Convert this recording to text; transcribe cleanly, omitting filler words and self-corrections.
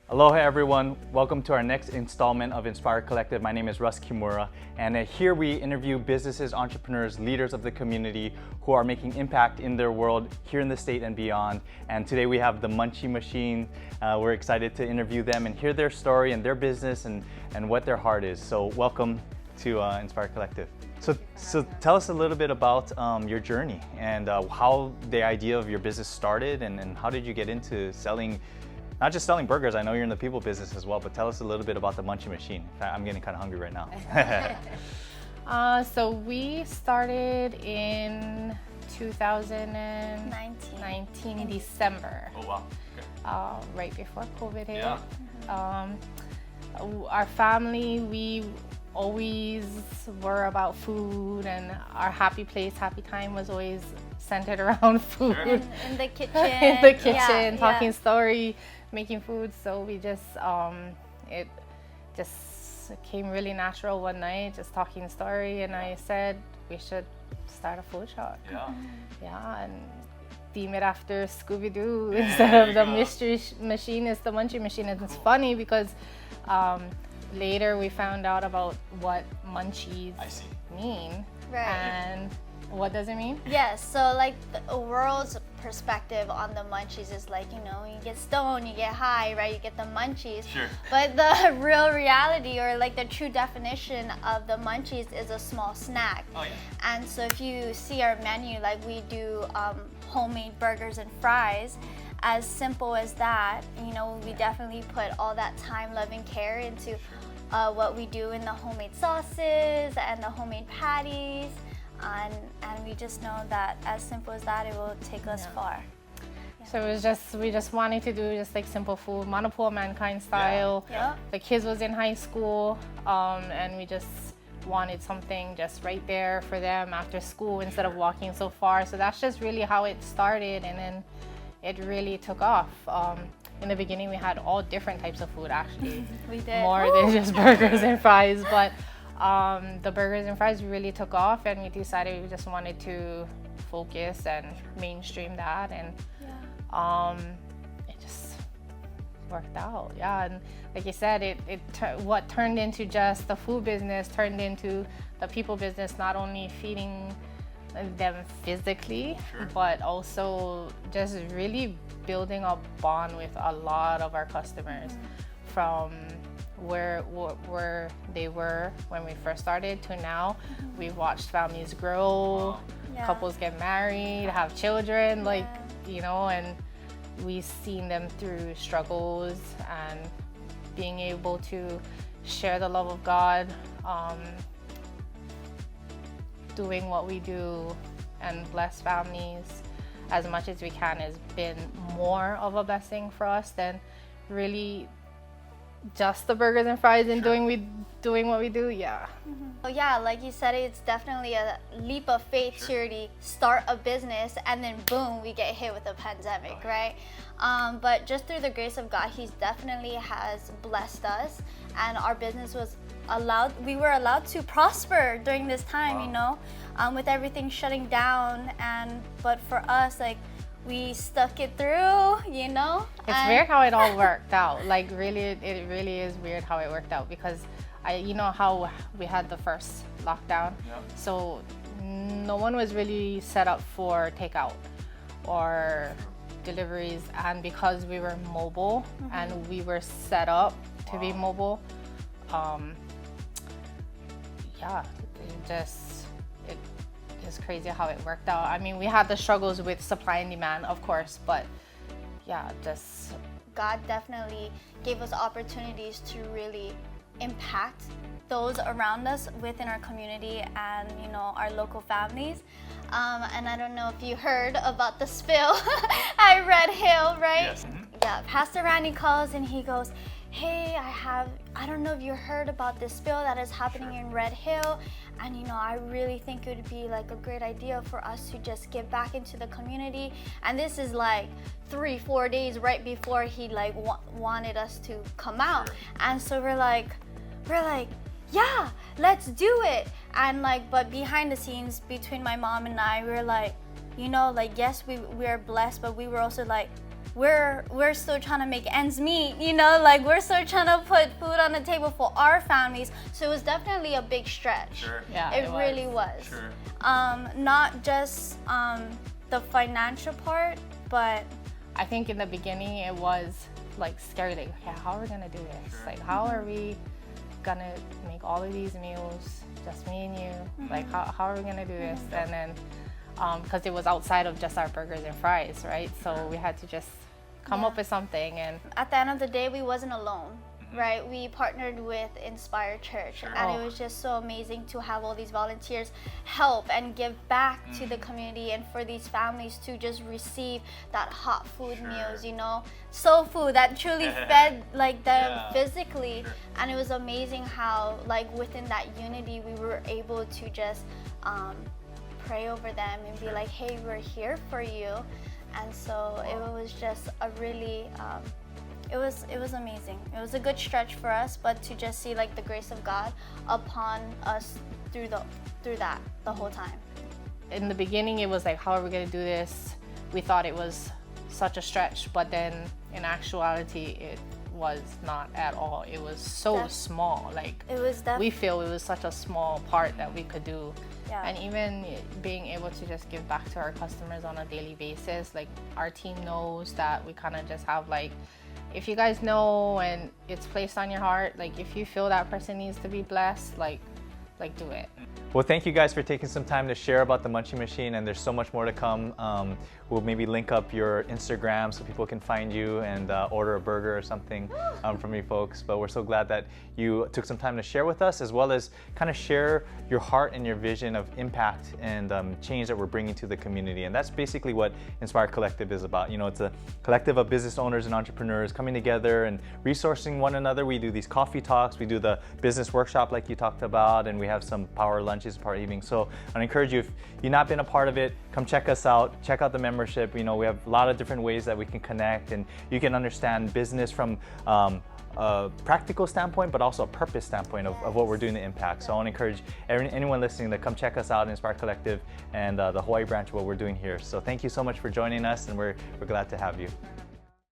Aloha everyone, welcome to our next installment of Inspire Collective. My name is Kimura, and here we interview businesses, entrepreneurs, leaders of the community who are making impact in their world here in the state and beyond. And today we have the Munchy machine. We're excited to interview them and hear their story and their business and what their heart is. So welcome to Inspire Collective. So tell us a little bit about your journey and how the idea of your business started and how did you get into selling, not just selling burgers, I know you're in the people business as well, but tell us a little bit about the Munchy machine. I'm getting kind of hungry right now. So we started in 2019 December. Oh wow. Okay. Right before COVID hit. Yeah. Our family, we always were about food, and our happy place, happy time was always centered around food. Sure. In the kitchen. In the kitchen, Yeah, talking yeah. story, making food. So we just, it just came really natural one night, just talking story, and I said we should start a food truck. Yeah. Yeah, and theme it after Scooby-Doo instead of the mystery machine. It's the Munchy machine. And it's funny because later we found out about what munchies mean. Right. And what does it mean? Yes, so like the world's perspective on the munchies is like, you know, you get stoned, you get high, right? You get the munchies. Sure. But the real reality, or like the true definition of the munchies, is a small snack. Oh yeah. And so if you see our menu, like we do homemade burgers and fries. As simple as that, you know, we definitely put all that time, love, and care into what we do in the homemade sauces and the homemade patties. And we just know that as simple as that, it will take us far. So it was just, we just wanted to do just like simple food, Monopoly Mankind style. Yeah. The kids was in high school, and we just wanted something just right there for them after school instead of walking so far. So that's just really how it started, and then it really took off. In the beginning, we had all different types of food actually. We did. More than just burgers and fries, but the burgers and fries really took off, and we decided we just wanted to focus and mainstream that, and it just worked out. Yeah, and like you said, what turned into just the food business turned into the people business, not only feeding them physically, but also just really building a bond with a lot of our customers, from where they were when we first started to now. We've watched families grow, couples get married, have children, like, you know, and we've seen them through struggles, and being able to share the love of God, doing what we do and bless families as much as we can has been more of a blessing for us than really just the burgers and fries and doing what we do. Oh yeah, like you said, it's definitely a leap of faith to really start a business, and then boom, we get hit with a pandemic, right? But just through the grace of God, He definitely has blessed us, and our business we were allowed to prosper during this time, you know, with everything shutting down. But for us, like, we stuck it through, you know. It's weird how it all worked out. Like, really, it really is weird how it worked out, because you know how we had the first lockdown, so no one was really set up for takeout or deliveries, and because we were mobile and we were set up to be mobile, it's crazy how it worked out. I mean, we had the struggles with supply and demand, of course, but God definitely gave us opportunities to really impact those around us within our community and, you know, our local families. And I don't know if you heard about the spill at Red Hill, right? Yes. Yeah, Pastor Randy calls and he goes, hey, I don't know if you heard about this spill that is happening in Red Hill, and you know, I really think it would be like a great idea for us to just get back into the community. And this is like 3-4 days right before he like wanted us to come out. And so we're like, yeah, let's do it. And like, but behind the scenes between my mom and I, we were like, you know, like, yes, we are blessed, but we were also like, we're still trying to make ends meet, you know, like we're still trying to put food on the table for our families. So it was definitely a big stretch. Sure. Yeah, it really was. Sure. Not just the financial part, but I think in the beginning it was like scary, like, yeah, how are we gonna do this? Sure. Like, how are we gonna make all of these meals, just me and you? Like, how are we gonna do this? And then, because it was outside of just our burgers and fries, right? So we had to just come up with something. And at the end of the day, we wasn't alone. Right, we partnered with InspireChurch, and it was just so amazing to have all these volunteers help and give back to the community, and for these families to just receive that hot food meals, you know, soul food that truly fed like them physically. And it was amazing how, like, within that unity, we were able to just pray over them and be like, hey, we're here for you. And so it was just a really it was amazing. It was a good stretch for us, but to just see like the grace of God upon us through that the whole time. in the beginning, it was like, how are we gonna do this? We thought it was such a stretch, but then in actuality, it was not at all. It was so small. Like, it was we feel it was such a small part that we could do. Yeah. And even being able to just give back to our customers on a daily basis, like our team knows that we kind of just have like, if you guys know and it's placed on your heart, like if you feel that person needs to be blessed, like do it. Well, thank you guys for taking some time to share about the Munchy Machine, and there's so much more to come. We'll maybe link up your Instagram so people can find you and order a burger or something from you folks. But we're so glad that you took some time to share with us, as well as kind of share your heart and your vision of impact and change that we're bringing to the community. And that's basically what Inspire Collective is about. You know, it's a collective of business owners and entrepreneurs coming together and resourcing one another. We do these coffee talks, we do the business workshop like you talked about, and we have some power lunches, power evenings. So I encourage you, if you've not been a part of it, come check us out, check out the membership. You know, we have a lot of different ways that we can connect, and you can understand business from a practical standpoint, but also a purpose standpoint of what we're doing to impact. So I want to encourage anyone listening to come check us out, Inspire Collective, and the Hawaii branch of what we're doing here. So thank you so much for joining us, and we're glad to have you.